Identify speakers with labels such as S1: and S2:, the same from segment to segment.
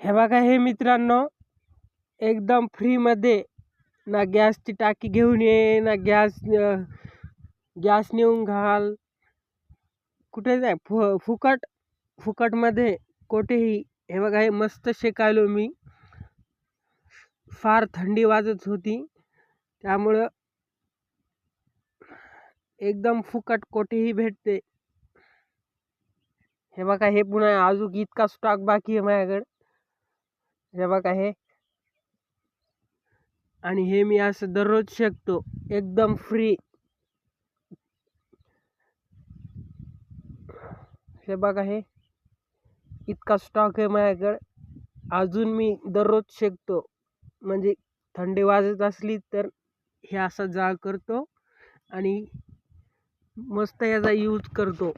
S1: हे बघा हे मित्रांनो, एकदम फ्रीमध्ये ना गॅसची टाकी घेऊन ये ना गॅस नेऊन घाल, कुठे जाय फुकटमध्ये कुठेही. हे बघा हे मस्त शेकायलो मी. फार थंडी वाजत होती त्यामुळं एकदम फुकट कुठेही भेटते. हे बघा हे पुन्हा अजून इतका स्टॉक बाकी आहे माझ्याकडे. हे बघा हे, आणि हे मी असं दररोज शेकतो एकदम फ्री. हे बघा हे इतका स्टॉक आहे माझ्याकडे. अजून मी दररोज शेकतो, म्हणजे थंडी वाजत असली तर हे असा जाळ करतो आणि मस्त याचा यूज करतो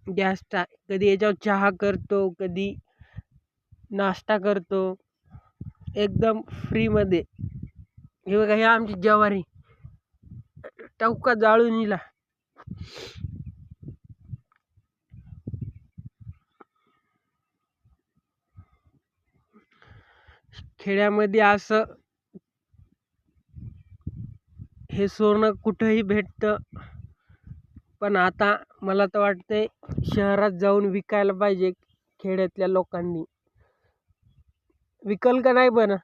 S1: गॅसचा. कधी याच्यावर चहा करतो, कधी नाश्ता करतो एकदम फ्रीमध्ये. हे बघा हे आमची ज्वारी टवका जाळून येईल. खेड्यामध्ये असं हे सोनं कुठंही भेटतं, पण आता मला तर वाटतंय शहरात जाऊन विकायला पाहिजे. खेड्यातल्या लोकांनी विकल का नाही बरं,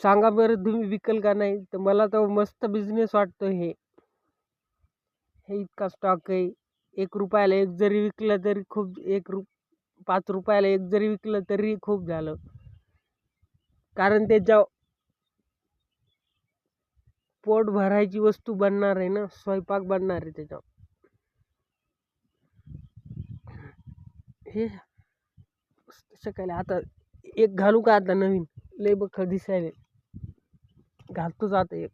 S1: सांगा बरं तुम्ही विकल का नाही. तर मला तर मस्त बिझनेस वाटतो हे. इतका स्टॉक आहे. 1 रुपयाला एक जरी विकलं तरी खूप, 5 रुपयाला एक जरी विकलं तरी खूप झालं. कारण त्याच्या पोट भरायची वस्तू बनणार आहे ना, स्वयंपाक बनणार आहे त्याच्यावर. हे सकाळी आता एक घालू का, आता नवीन लय बघ दिसायला घालतोच. आता एक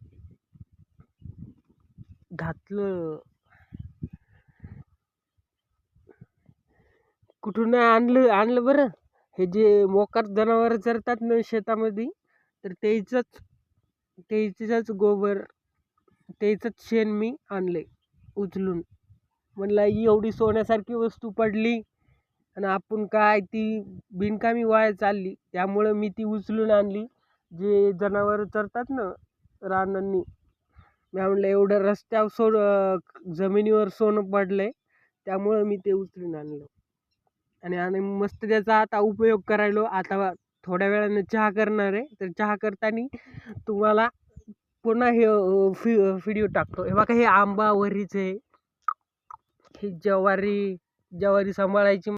S1: घातलं, कुठून आणलं बरं. हे जे मोकार जनावर चरतात ना शेतामध्ये, तर त्याचंच गोबर, त्याचंच शेण मी आणले उचलून. म्हणलं एवढी सोन्यासारखी वस्तू पडली आणि आपण काय ती बिनकामी वाया चालली, त्यामुळं मी ती उचलून आणली. जे जनावर चरतात ना रानांनी, मी म्हणलं एवढं रस्त्यावर जमिनीवर सोनं पडलंय, त्यामुळं मी ते उचलून आणलं. आणि मस्त त्याचा आता उपयोग करायलो. आता थोड्या वेळाने चहा करणार आहे, तर चहा करताना तुम्हाला पुन्हा हे व्हिडिओ टाकतो. हे बघा हे आंबावरीचे, ही ज्वारी सांभाळायची